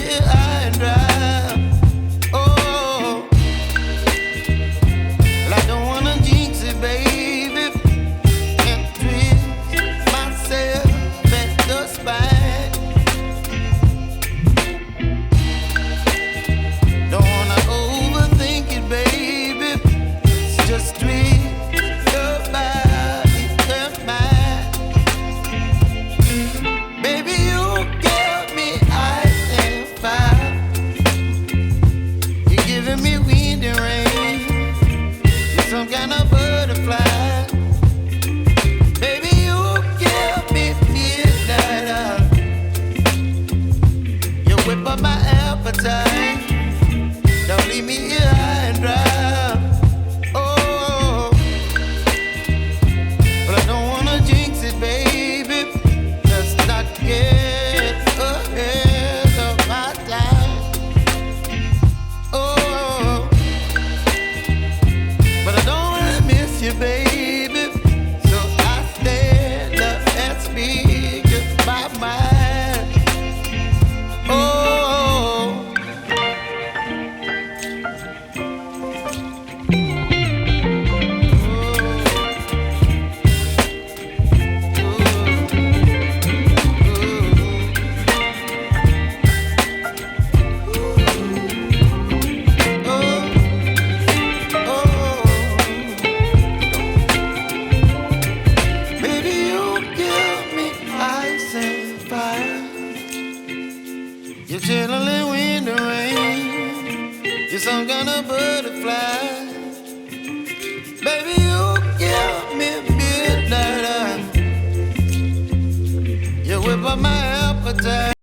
here high and dry. Oh, well, I don't wanna jinx it, baby, and twist myself at the spine. Don't wanna overthink it, baby. It's just twist your body and mine. Baby, you give me ice and fire. You're giving me wind and rain. You're some kind of butterfly. Baby, you give me midnight. You whip up my appetite. Don't leave me here high and dry. Oh, but I don't wanna jinx it, baby. Let's not get ahead of my time. Oh, but I don't wanna miss you, baby. So I stand up and speak my mind. Oh. You're chilling wind and rain. You're some kind of butterfly. Baby, you give me midnight. You whip up my appetite.